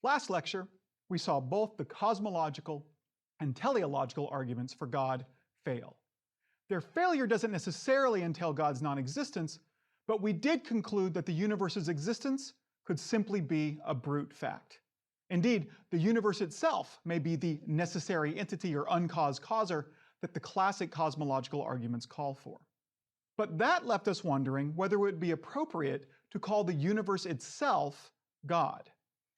Last lecture, we saw both the cosmological and teleological arguments for God fail. Their failure doesn't necessarily entail God's non-existence, but we did conclude that the universe's existence could simply be a brute fact. Indeed, the universe itself may be the necessary entity or uncaused causer that the classic cosmological arguments call for. But that left us wondering whether it would be appropriate to call the universe itself God.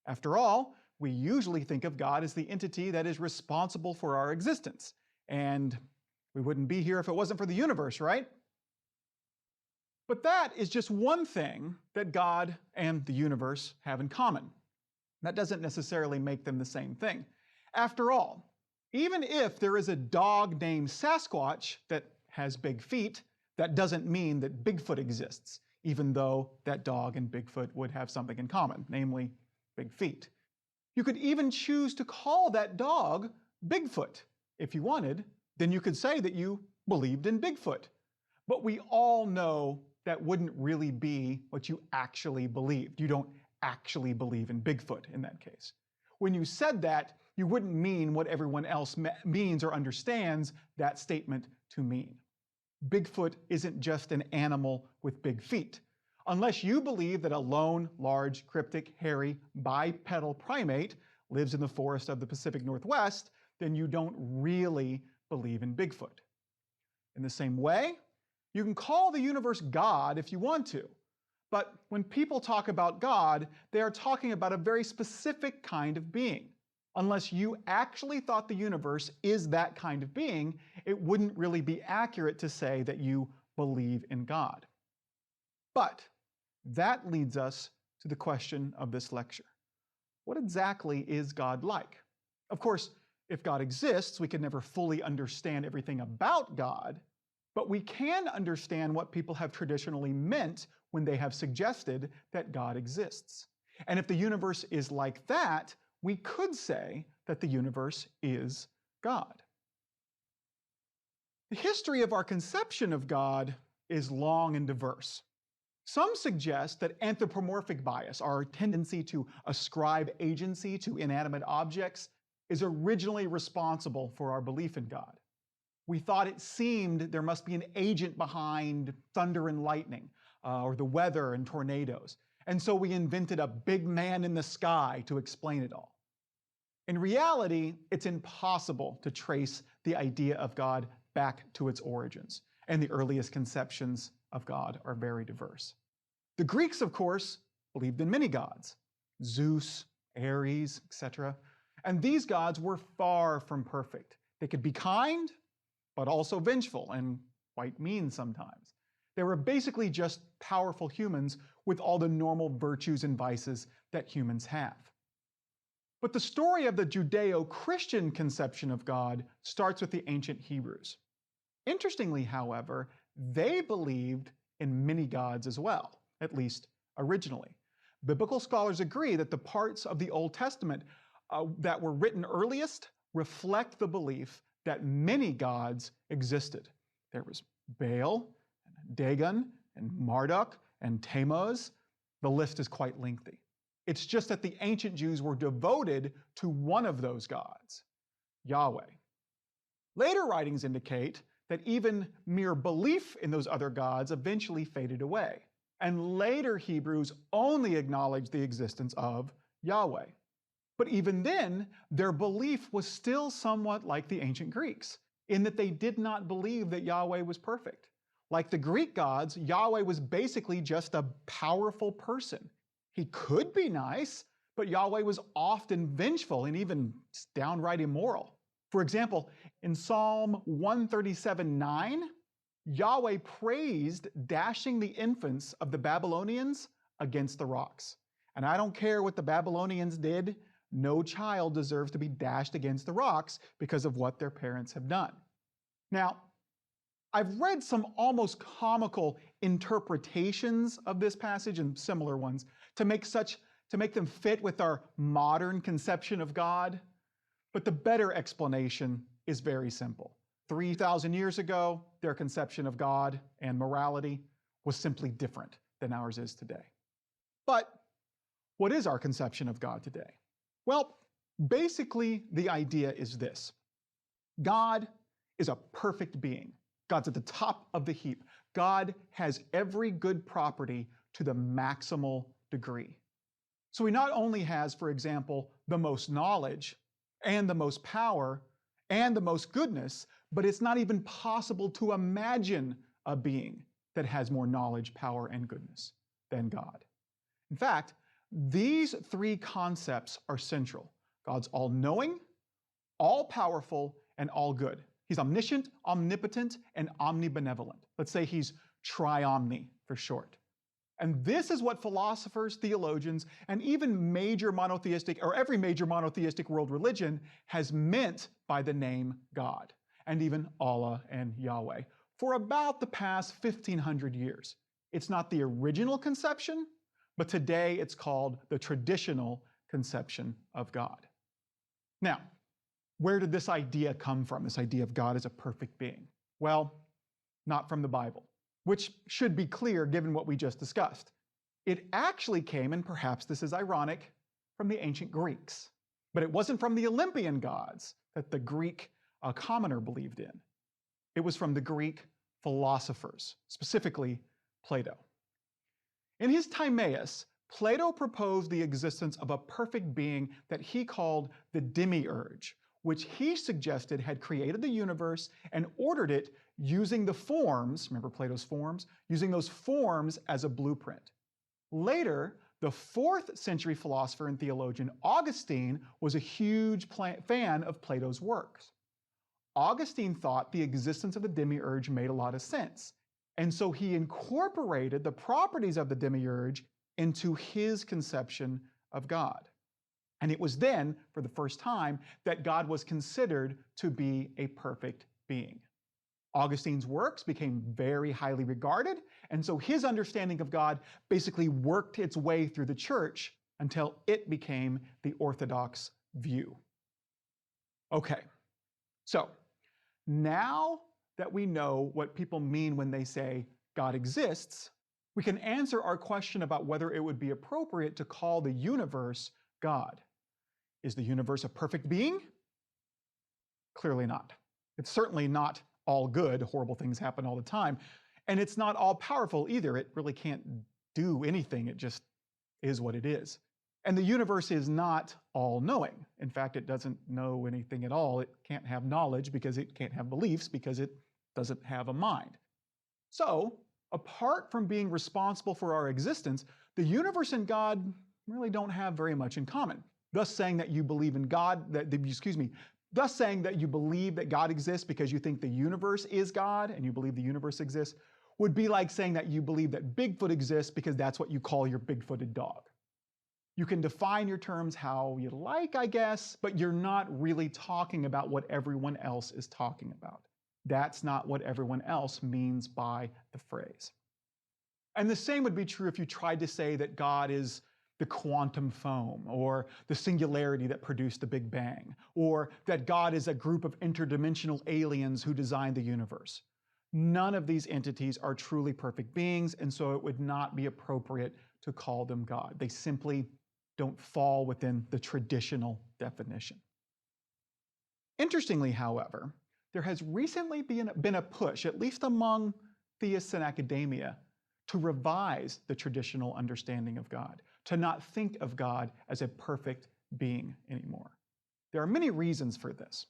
After all, we usually think of God as the entity that is responsible for our existence, and we wouldn't be here if it wasn't for the universe, right? But that is just one thing that God and the universe have in common. That doesn't necessarily make them the same thing. After all, even if there is a dog named Sasquatch that has big feet, that doesn't mean that Bigfoot exists, even though that dog and Bigfoot would have something in common, namely big feet. You could even choose to call that dog Bigfoot. If you wanted, then you could say that you believed in Bigfoot. But we all know that wouldn't really be what you actually believed. You don't actually believe in Bigfoot in that case. When you said that, you wouldn't mean what everyone else means or understands that statement to mean. Bigfoot isn't just an animal with big feet. Unless you believe that a lone, large, cryptic, hairy, bipedal primate lives in the forest of the Pacific Northwest, then you don't really believe in Bigfoot. In the same way, you can call the universe God if you want to. But when people talk about God, they are talking about a very specific kind of being. Unless you actually thought the universe is that kind of being, it wouldn't really be accurate to say that you believe in God. But that leads us to the question of this lecture. What exactly is God like? Of course, if God exists, we can never fully understand everything about God, but we can understand what people have traditionally meant when they have suggested that God exists. And if the universe is like that, we could say that the universe is God. The history of our conception of God is long and diverse. Some suggest that anthropomorphic bias, our tendency to ascribe agency to inanimate objects, is originally responsible for our belief in God. We thought it seemed there must be an agent behind thunder and lightning, or the weather and tornadoes. And so we invented a big man in the sky to explain it all. In reality, it's impossible to trace the idea of God back to its origins, and the earliest conceptions of God are very diverse. The Greeks, of course, believed in many gods, Zeus, Ares, etc. And these gods were far from perfect. They could be kind, but also vengeful and quite mean sometimes. They were basically just powerful humans with all the normal virtues and vices that humans have. But the story of the Judeo-Christian conception of God starts with the ancient Hebrews. Interestingly, however, they believed in many gods as well, at least originally. Biblical scholars agree that the parts of the Old Testament that were written earliest reflect the belief that many gods existed. There was Baal, and Dagon, and Marduk, and Tammuz. The list is quite lengthy. It's just that the ancient Jews were devoted to one of those gods, Yahweh. Later writings indicate that even mere belief in those other gods eventually faded away, and later Hebrews only acknowledged the existence of Yahweh. But even then, their belief was still somewhat like the ancient Greeks, in that they did not believe that Yahweh was perfect. Like the Greek gods, Yahweh was basically just a powerful person. He could be nice, but Yahweh was often vengeful and even downright immoral. For example, in Psalm 137:9, Yahweh praised dashing the infants of the Babylonians against the rocks. And I don't care what the Babylonians did, no child deserves to be dashed against the rocks because of what their parents have done. Now, I've read some almost comical interpretations of this passage and similar ones to make them fit with our modern conception of God. But the better explanation is very simple. 3,000 years ago, their conception of God and morality was simply different than ours is today. But what is our conception of God today? Well, basically, the idea is this. God is a perfect being. God's at the top of the heap. God has every good property to the maximal degree. So he not only has, for example, the most knowledge and the most power and the most goodness, but it's not even possible to imagine a being that has more knowledge, power, and goodness than God. In fact, these three concepts are central. God's all-knowing, all-powerful, and all-good. He's omniscient, omnipotent, and omnibenevolent. Let's say he's triomni for short. And this is what philosophers, theologians, and even major monotheistic, or every major monotheistic world religion has meant by the name God, and even Allah and Yahweh, for about the past 1,500 years. It's not the original conception, but today it's called the traditional conception of God. Now, where did this idea come from, this idea of God as a perfect being? Well, not from the Bible, which should be clear given what we just discussed. It actually came, and perhaps this is ironic, from the ancient Greeks. But it wasn't from the Olympian gods that the Greek commoner believed in. It was from the Greek philosophers, specifically Plato. In his Timaeus, Plato proposed the existence of a perfect being that he called the demiurge, which he suggested had created the universe and ordered it using the forms, remember Plato's forms, using those forms as a blueprint. Later, the 4th century philosopher and theologian Augustine was a huge fan of Plato's works. Augustine thought the existence of the demiurge made a lot of sense, and so he incorporated the properties of the demiurge into his conception of God. And it was then, for the first time, that God was considered to be a perfect being. Augustine's works became very highly regarded, and so his understanding of God basically worked its way through the church until it became the orthodox view. Okay, so now that we know what people mean when they say God exists, we can answer our question about whether it would be appropriate to call the universe God. Is the universe a perfect being? Clearly not. It's certainly not all good. Horrible things happen all the time. And it's not all powerful either. It really can't do anything. It just is what it is. And the universe is not all knowing. In fact, it doesn't know anything at all. It can't have knowledge because it can't have beliefs because it doesn't have a mind. So, apart from being responsible for our existence, the universe and God really don't have very much in common. Thus saying that you believe in God, thus saying that you believe that God exists because you think the universe is God and you believe the universe exists would be like saying that you believe that Bigfoot exists because that's what you call your big-footed dog. You can define your terms how you like, I guess, but you're not really talking about what everyone else is talking about. That's not what everyone else means by the phrase. And the same would be true if you tried to say that God is the quantum foam, or the singularity that produced the Big Bang, or that God is a group of interdimensional aliens who designed the universe. None of these entities are truly perfect beings, and so it would not be appropriate to call them God. They simply don't fall within the traditional definition. Interestingly, however, there has recently been a push, at least among theists in academia, to revise the traditional understanding of God, to not think of God as a perfect being anymore. There are many reasons for this.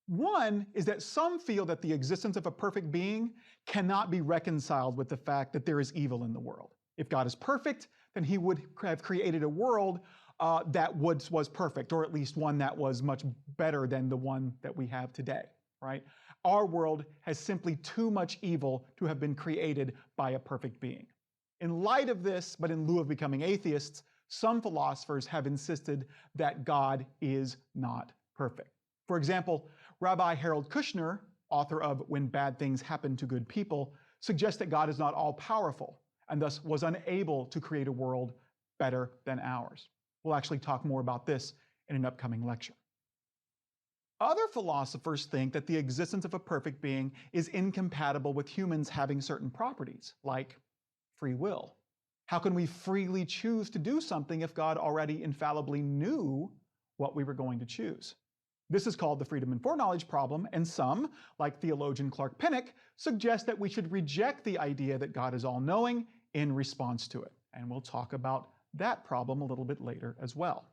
One is that some feel that the existence of a perfect being cannot be reconciled with the fact that there is evil in the world. If God is perfect, then he would have created a world that was perfect, or at least one that was much better than the one that we have today, right? Our world has simply too much evil to have been created by a perfect being. In light of this, but in lieu of becoming atheists, some philosophers have insisted that God is not perfect. For example, Rabbi Harold Kushner, author of When Bad Things Happen to Good People, suggests that God is not all-powerful and thus was unable to create a world better than ours. We'll actually talk more about this in an upcoming lecture. Other philosophers think that the existence of a perfect being is incompatible with humans having certain properties, like free will. How can we freely choose to do something if God already infallibly knew what we were going to choose. This is called the freedom and foreknowledge problem, and some, like theologian Clark Pinnock, suggest that we should reject the idea that God is all-knowing in response to it. And we'll talk about that problem a little bit later as well.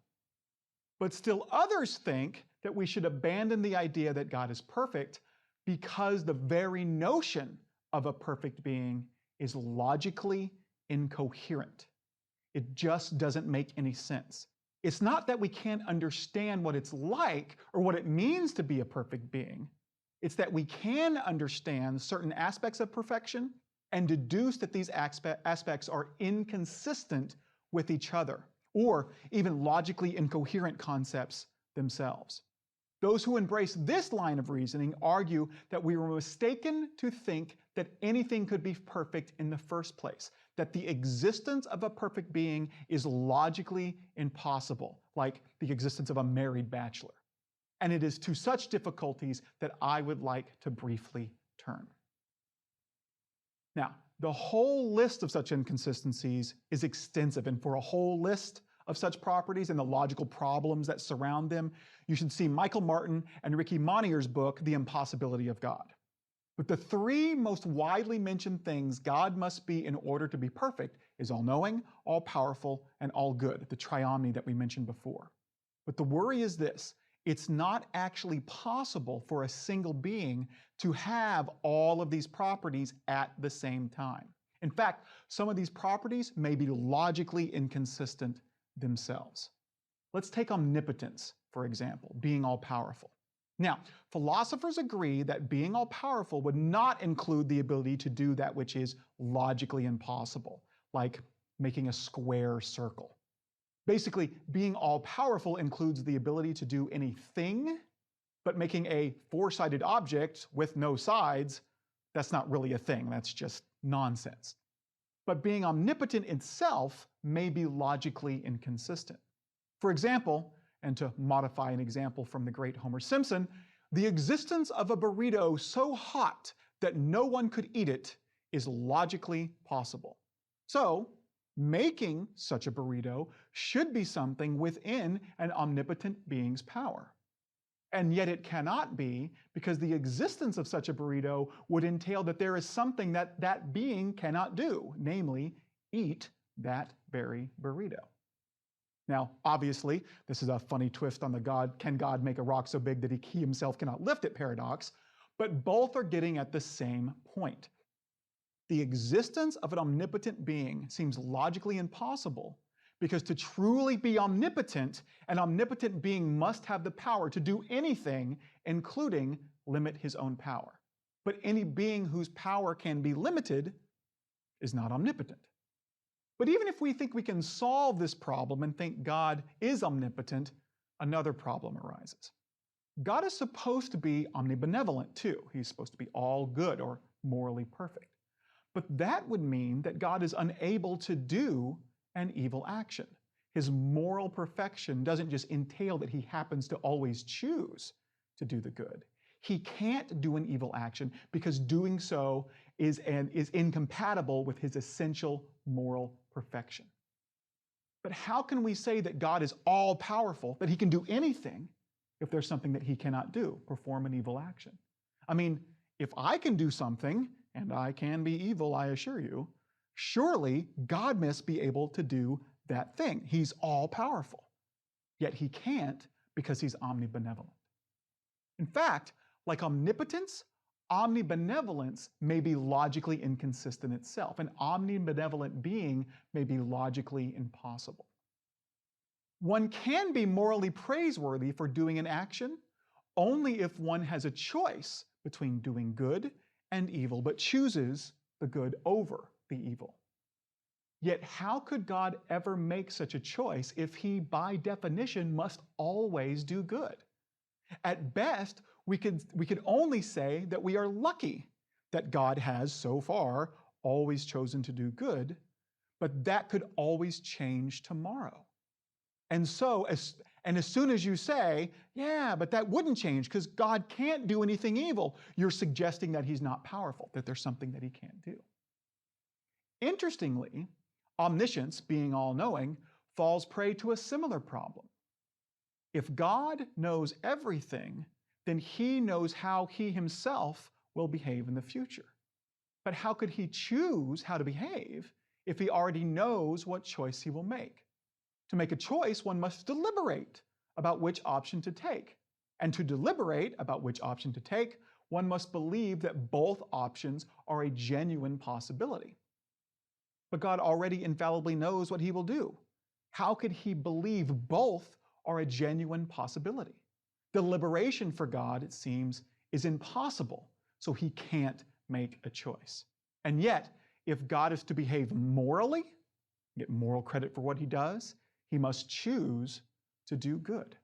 But still others think that we should abandon the idea that God is perfect because the very notion of a perfect being is logically incoherent. It just doesn't make any sense. It's not that we can't understand what it's like or what it means to be a perfect being. It's that we can understand certain aspects of perfection and deduce that these aspects are inconsistent with each other, or even logically incoherent concepts themselves. Those who embrace this line of reasoning argue that we were mistaken to think that anything could be perfect in the first place, that the existence of a perfect being is logically impossible, like the existence of a married bachelor. And it is to such difficulties that I would like to briefly turn. Now, the whole list of such inconsistencies is extensive, and for a whole list of such properties and the logical problems that surround them, you should see Michael Martin and Ricky Monier's book, The Impossibility of God. But the three most widely mentioned things God must be in order to be perfect is all-knowing, all-powerful, and all-good, the triomny that we mentioned before. But the worry is this: it's not actually possible for a single being to have all of these properties at the same time. In fact, some of these properties may be logically inconsistent themselves. Let's take omnipotence, for example, being all-powerful. Now, philosophers agree that being all-powerful would not include the ability to do that which is logically impossible, like making a square circle. Basically, being all-powerful includes the ability to do anything, but making a four-sided object with no sides, that's not really a thing, that's just nonsense. But being omnipotent itself may be logically inconsistent. For example, and to modify an example from the great Homer Simpson, the existence of a burrito so hot that no one could eat it is logically possible. So, making such a burrito should be something within an omnipotent being's power. And yet it cannot be, because the existence of such a burrito would entail that there is something that that being cannot do, namely, eat that very burrito. Now, obviously, this is a funny twist on the can God make a rock so big that he himself cannot lift it paradox, but both are getting at the same point. The existence of an omnipotent being seems logically impossible because to truly be omnipotent, an omnipotent being must have the power to do anything, including limit his own power. But any being whose power can be limited is not omnipotent. But even if we think we can solve this problem and think God is omnipotent, another problem arises. God is supposed to be omnibenevolent too. He's supposed to be all good or morally perfect. But that would mean that God is unable to do an evil action. His moral perfection doesn't just entail that he happens to always choose to do the good. He can't do an evil action because doing so is incompatible with his essential moral perfection. But how can we say that God is all-powerful, that he can do anything, if there's something that he cannot do, perform an evil action? I mean, if I can do something, and I can be evil, I assure you, surely God must be able to do that thing. He's all-powerful. Yet he can't because he's omnibenevolent. In fact, like omnipotence, omnibenevolence may be logically inconsistent itself. An omnibenevolent being may be logically impossible. One can be morally praiseworthy for doing an action only if one has a choice between doing good and evil, but chooses the good over the evil. Yet how could God ever make such a choice if he, by definition, must always do good? At best, we could only say that we are lucky that God has, so far, always chosen to do good, but that could always change tomorrow. And so, as soon as you say, yeah, but that wouldn't change because God can't do anything evil, you're suggesting that he's not powerful, that there's something that he can't do. Interestingly, omniscience, being all-knowing, falls prey to a similar problem. If God knows everything, then he knows how he himself will behave in the future. But how could he choose how to behave if he already knows what choice he will make? To make a choice, one must deliberate about which option to take. And to deliberate about which option to take, one must believe that both options are a genuine possibility. But God already infallibly knows what he will do. How could he believe both are a genuine possibility? Deliberation for God, it seems, is impossible, so he can't make a choice. And yet, if God is to behave morally, get moral credit for what he does, he must choose to do good.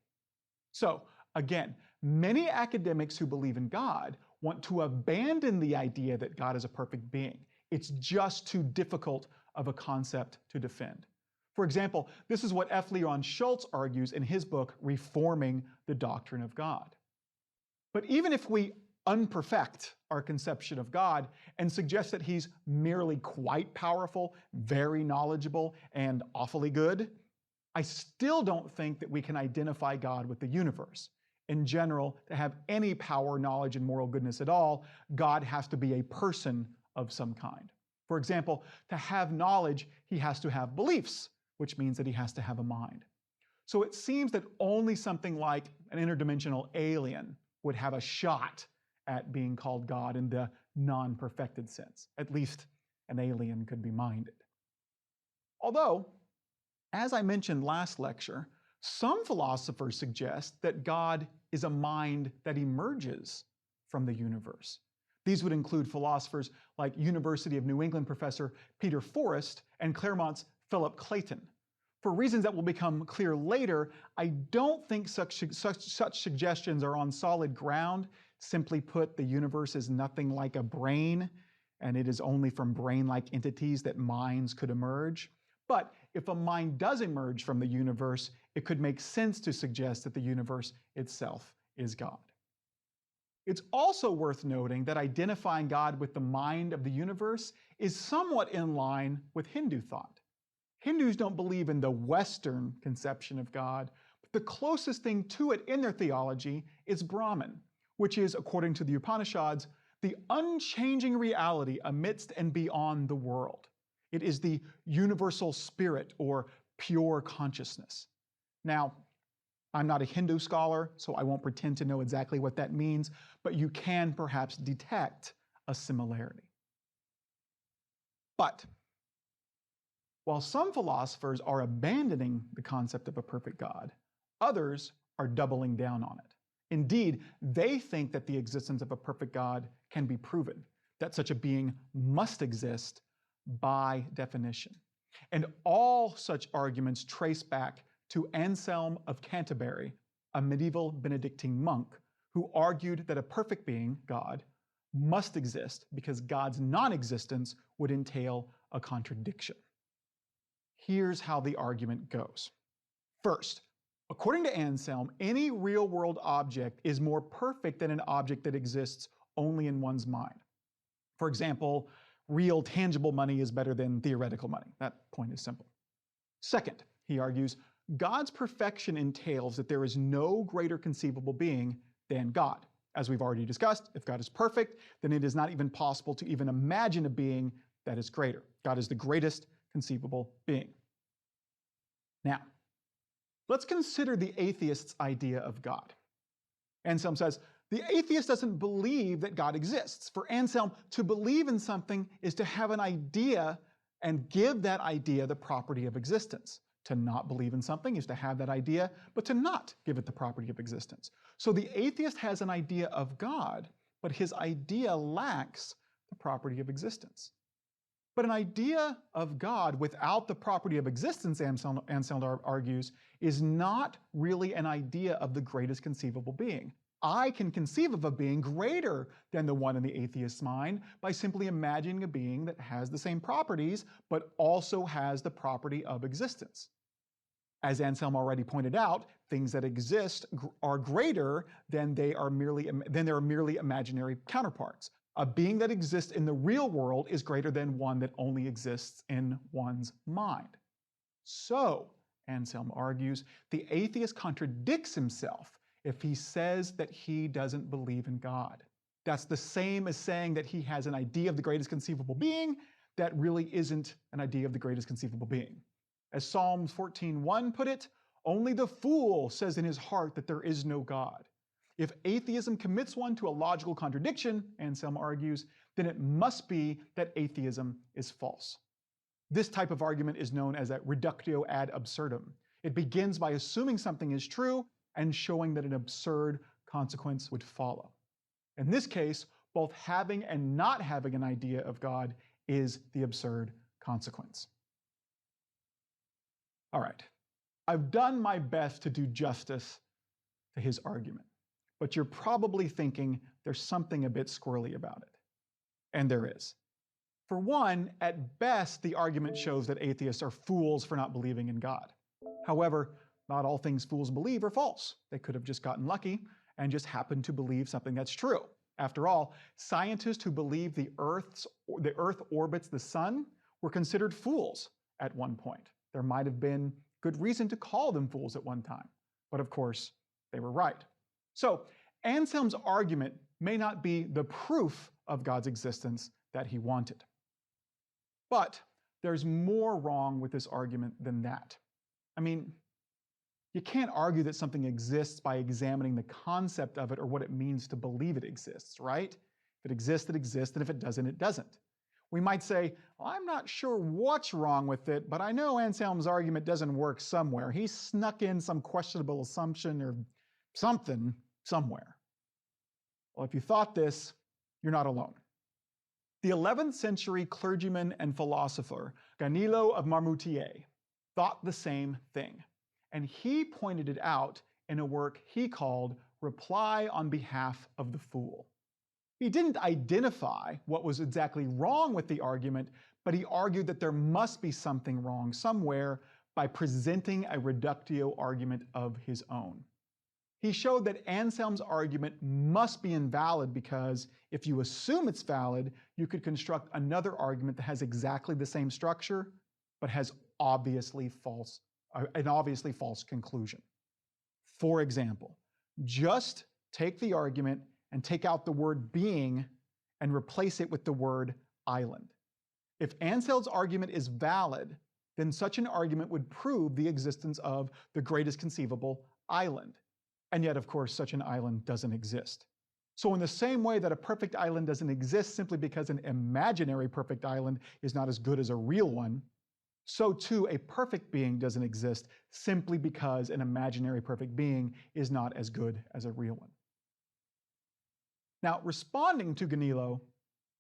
So, again, many academics who believe in God want to abandon the idea that God is a perfect being. It's just too difficult of a concept to defend. For example, this is what F. Leon Schultz argues in his book, Reforming the Doctrine of God. But even if we unperfect our conception of God and suggest that he's merely quite powerful, very knowledgeable, and awfully good, I still don't think that we can identify God with the universe. In general, to have any power, knowledge, and moral goodness at all, God has to be a person of some kind. For example, to have knowledge, he has to have beliefs, which means that he has to have a mind. So it seems that only something like an interdimensional alien would have a shot at being called God in the non-perfected sense. At least an alien could be minded. Although, as I mentioned last lecture, some philosophers suggest that God is a mind that emerges from the universe. These would include philosophers like University of New England professor Peter Forrest and Claremont's Philip Clayton. For reasons that will become clear later, I don't think such suggestions are on solid ground. Simply put, the universe is nothing like a brain, and it is only from brain-like entities that minds could emerge. But if a mind does emerge from the universe, it could make sense to suggest that the universe itself is God. It's also worth noting that identifying God with the mind of the universe is somewhat in line with Hindu thought. Hindus don't believe in the Western conception of God, but the closest thing to it in their theology is Brahman, which is, according to the Upanishads, the unchanging reality amidst and beyond the world. It is the universal spirit or pure consciousness. Now, I'm not a Hindu scholar, so I won't pretend to know exactly what that means, but you can perhaps detect a similarity. But while some philosophers are abandoning the concept of a perfect God, others are doubling down on it. Indeed, they think that the existence of a perfect God can be proven, that such a being must exist by definition. And all such arguments trace back to Anselm of Canterbury, a medieval Benedictine monk who argued that a perfect being, God, must exist because God's non-existence would entail a contradiction. Here's how the argument goes. First, according to Anselm, any real-world object is more perfect than an object that exists only in one's mind. For example, real tangible money is better than theoretical money. That point is simple. Second, he argues, God's perfection entails that there is no greater conceivable being than God. As we've already discussed, if God is perfect, then it is not even possible to even imagine a being that is greater. God is the greatest conceivable being. Now, let's consider the atheist's idea of God. Anselm says, the atheist doesn't believe that God exists. For Anselm, to believe in something is to have an idea and give that idea the property of existence. To not believe in something is to have that idea, but to not give it the property of existence. So the atheist has an idea of God, but his idea lacks the property of existence. But an idea of God without the property of existence, Anselm argues, is not really an idea of the greatest conceivable being. I can conceive of a being greater than the one in the atheist's mind by simply imagining a being that has the same properties, but also has the property of existence. As Anselm already pointed out, things that exist are greater than their merely imaginary counterparts. A being that exists in the real world is greater than one that only exists in one's mind. So, Anselm argues, the atheist contradicts himself if he says that he doesn't believe in God. That's the same as saying that he has an idea of the greatest conceivable being that really isn't an idea of the greatest conceivable being. As Psalms 14:1 put it, only the fool says in his heart that there is no God. If atheism commits one to a logical contradiction, Anselm argues, then it must be that atheism is false. This type of argument is known as a reductio ad absurdum. It begins by assuming something is true and showing that an absurd consequence would follow. In this case, both having and not having an idea of God is the absurd consequence. All right, I've done my best to do justice to his argument, but you're probably thinking there's something a bit squirrely about it. And there is. For one, at best, the argument shows that atheists are fools for not believing in God. However, not all things fools believe are false. They could have just gotten lucky and just happened to believe something that's true. After all, scientists who believe the Earth orbits the sun were considered fools at one point. There might have been good reason to call them fools at one time, but of course, they were right. So, Anselm's argument may not be the proof of God's existence that he wanted. But there's more wrong with this argument than that. I mean, you can't argue that something exists by examining the concept of it or what it means to believe it exists, right? If it exists, it exists, and if it doesn't, it doesn't. We might say, well, I'm not sure what's wrong with it, but I know Anselm's argument doesn't work somewhere. He snuck in some questionable assumption or something somewhere. Well, if you thought this, you're not alone. The 11th century clergyman and philosopher Ganilo of Marmoutier thought the same thing, and he pointed it out in a work he called Reply on Behalf of the Fool. He didn't identify what was exactly wrong with the argument, but he argued that there must be something wrong somewhere by presenting a reductio argument of his own. He showed that Anselm's argument must be invalid because if you assume it's valid, you could construct another argument that has exactly the same structure, but has an obviously false conclusion. For example, just take the argument and take out the word being and replace it with the word island. If Anselm's argument is valid, then such an argument would prove the existence of the greatest conceivable island. And yet, of course, such an island doesn't exist. So in the same way that a perfect island doesn't exist simply because an imaginary perfect island is not as good as a real one, so too a perfect being doesn't exist simply because an imaginary perfect being is not as good as a real one. Now, responding to Ganilo,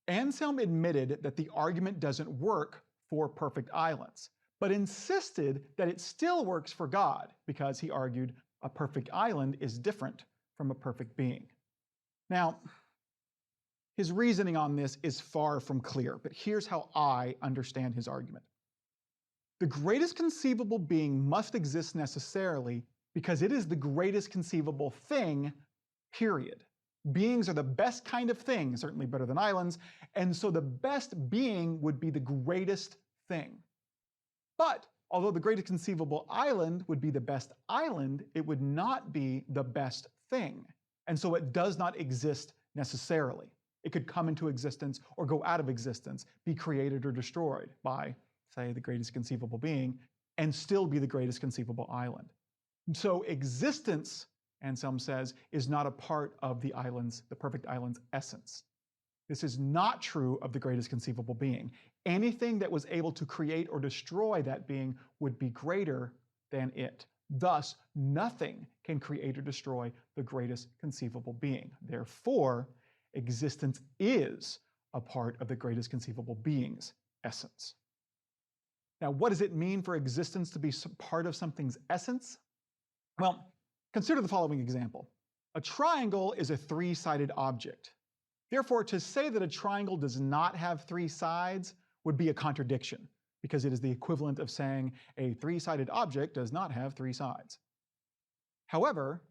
Anselm admitted that the argument doesn't work for perfect islands, but insisted that it still works for God because he argued a perfect island is different from a perfect being. Now, his reasoning on this is far from clear, but here's how I understand his argument. The greatest conceivable being must exist necessarily because it is the greatest conceivable thing, period. Beings are the best kind of thing, certainly better than islands, and so the best being would be the greatest thing. But although the greatest conceivable island would be the best island, it would not be the best thing. And so it does not exist necessarily. It could come into existence or go out of existence, be created or destroyed by, say, the greatest conceivable being, and still be the greatest conceivable island. So existence, Anselm says, is not a part of the perfect island's essence. This is not true of the greatest conceivable being. Anything that was able to create or destroy that being would be greater than it. Thus, nothing can create or destroy the greatest conceivable being. Therefore, existence is a part of the greatest conceivable being's essence. Now, what does it mean for existence to be part of something's essence? Well, consider the following example. A triangle is a three-sided object. Therefore, to say that a triangle does not have three sides would be a contradiction, because it is the equivalent of saying a three-sided object does not have three sides. However,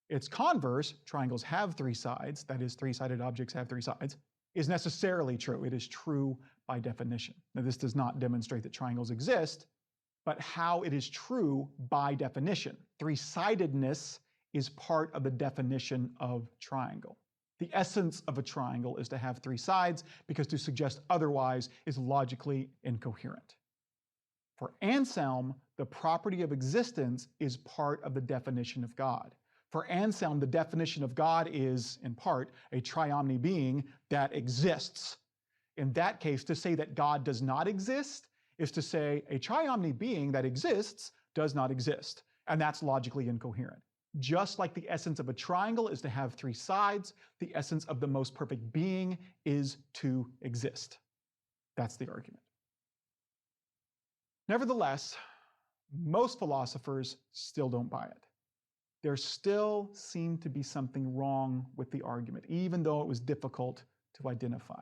its converse, triangles have three sides, that is, three-sided objects have three sides, is necessarily true. It is true by definition. Now, this does not demonstrate that triangles exist, but how it is true by definition. Three-sidedness is part of the definition of triangle. The essence of a triangle is to have three sides, because to suggest otherwise is logically incoherent. For Anselm, the property of existence is part of the definition of God. For Anselm, the definition of God is, in part, a triomni being that exists. In that case, to say that God does not exist is to say a triomni being that exists does not exist, and that's logically incoherent. Just like the essence of a triangle is to have three sides, the essence of the most perfect being is to exist. That's the argument. Nevertheless, most philosophers still don't buy it. There still seemed to be something wrong with the argument, even though it was difficult to identify.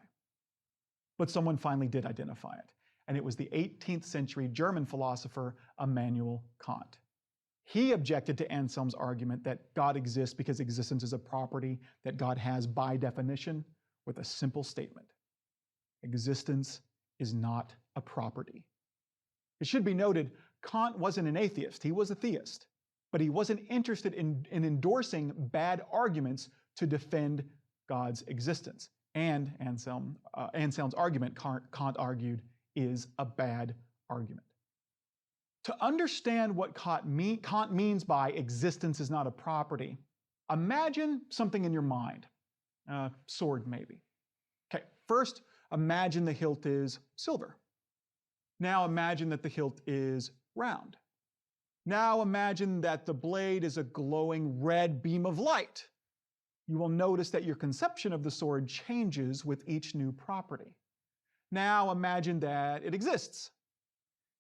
But someone finally did identify it, and it was the 18th century German philosopher Immanuel Kant. He objected to Anselm's argument that God exists because existence is a property that God has by definition with a simple statement: existence is not a property. It should be noted, Kant wasn't an atheist, he was a theist, but he wasn't interested in endorsing bad arguments to defend God's existence. And Anselm's argument, Kant argued, is a bad argument. To understand what Kant means by existence is not a property, imagine something in your mind. A sword, maybe. Okay, first, imagine the hilt is silver. Now imagine that the hilt is round. Now imagine that the blade is a glowing red beam of light. You will notice that your conception of the sword changes with each new property. Now imagine that it exists.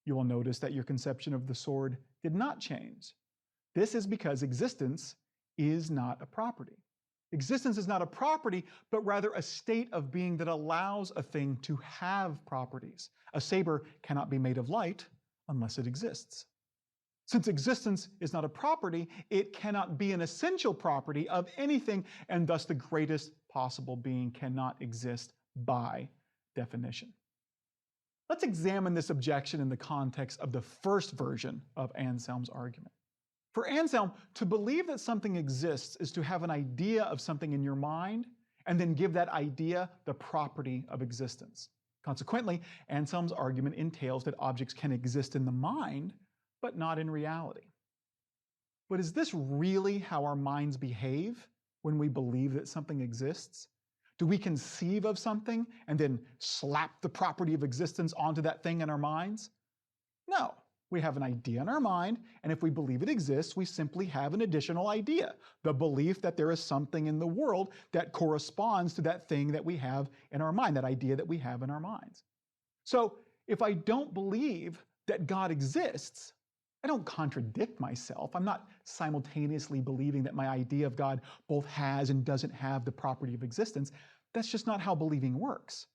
You will notice that your conception of the sword did not change. This is because existence is not a property. Existence is not a property, but rather a state of being that allows a thing to have properties. A saber cannot be made of light unless it exists. Since existence is not a property, it cannot be an essential property of anything, and thus the greatest possible being cannot exist by definition. Let's examine this objection in the context of the first version of Anselm's argument. For Anselm, to believe that something exists is to have an idea of something in your mind and then give that idea the property of existence. Consequently, Anselm's argument entails that objects can exist in the mind, but not in reality. But is this really how our minds behave when we believe that something exists? Do we conceive of something and then slap the property of existence onto that thing in our minds? No. We have an idea in our mind, and if we believe it exists, we simply have an additional idea, the belief that there is something in the world that corresponds to that thing that we have in our mind, that idea that we have in our minds. So if I don't believe that God exists, I don't contradict myself. I'm not simultaneously believing that my idea of God both has and doesn't have the property of existence. That's just not how believing works.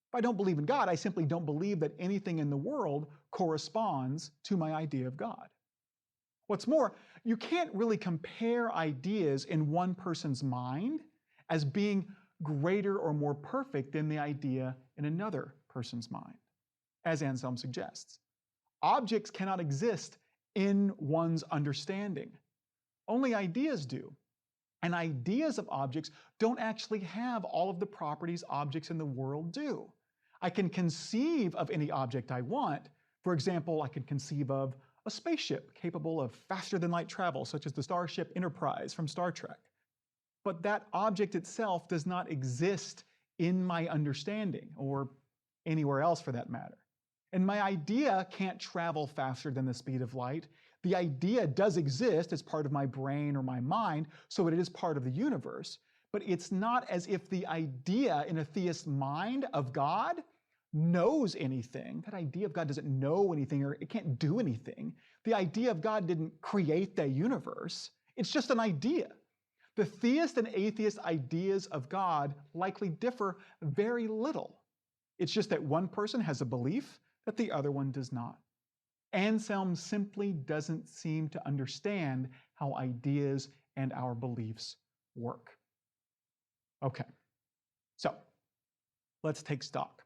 If I don't believe in God, I simply don't believe that anything in the world corresponds to my idea of God. What's more, you can't really compare ideas in one person's mind as being greater or more perfect than the idea in another person's mind, as Anselm suggests. Objects cannot exist in one's understanding. Only ideas do. And ideas of objects don't actually have all of the properties objects in the world do. I can conceive of any object I want. For example, I can conceive of a spaceship capable of faster than light travel, such as the Starship Enterprise from Star Trek. But that object itself does not exist in my understanding, or anywhere else for that matter. And my idea can't travel faster than the speed of light. The idea does exist as part of my brain or my mind, so it is part of the universe. But it's not as if the idea in a theist's mind of God knows anything. That idea of God doesn't know anything, or it can't do anything. The idea of God didn't create the universe. It's just an idea. The theist and atheist ideas of God likely differ very little. It's just that one person has a belief that the other one does not. Anselm simply doesn't seem to understand how ideas and our beliefs work. Okay, so let's take stock.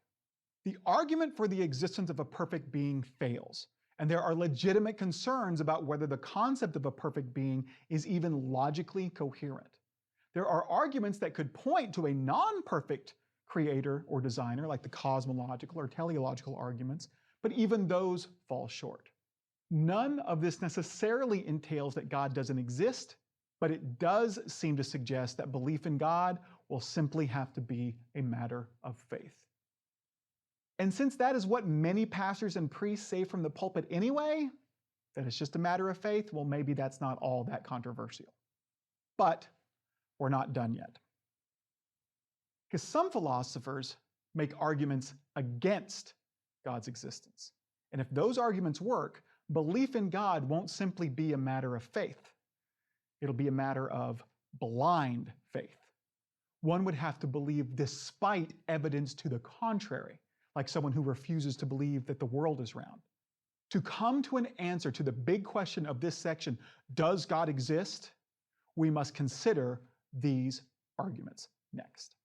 The argument for the existence of a perfect being fails, And there are legitimate concerns about whether the concept of a perfect being is even logically coherent. There are arguments that could point to a non-perfect creator or designer, like the cosmological or teleological arguments, but even those fall short. None of this necessarily entails that God doesn't exist, but it does seem to suggest that belief in God will simply have to be a matter of faith. And since that is what many pastors and priests say from the pulpit anyway, that it's just a matter of faith, well, maybe that's not all that controversial. But we're not done yet. Because some philosophers make arguments against God's existence. And if those arguments work, belief in God won't simply be a matter of faith. It'll be a matter of blind faith. One would have to believe despite evidence to the contrary, like someone who refuses to believe that the world is round. To come to an answer to the big question of this section, does God exist? We must consider these arguments next.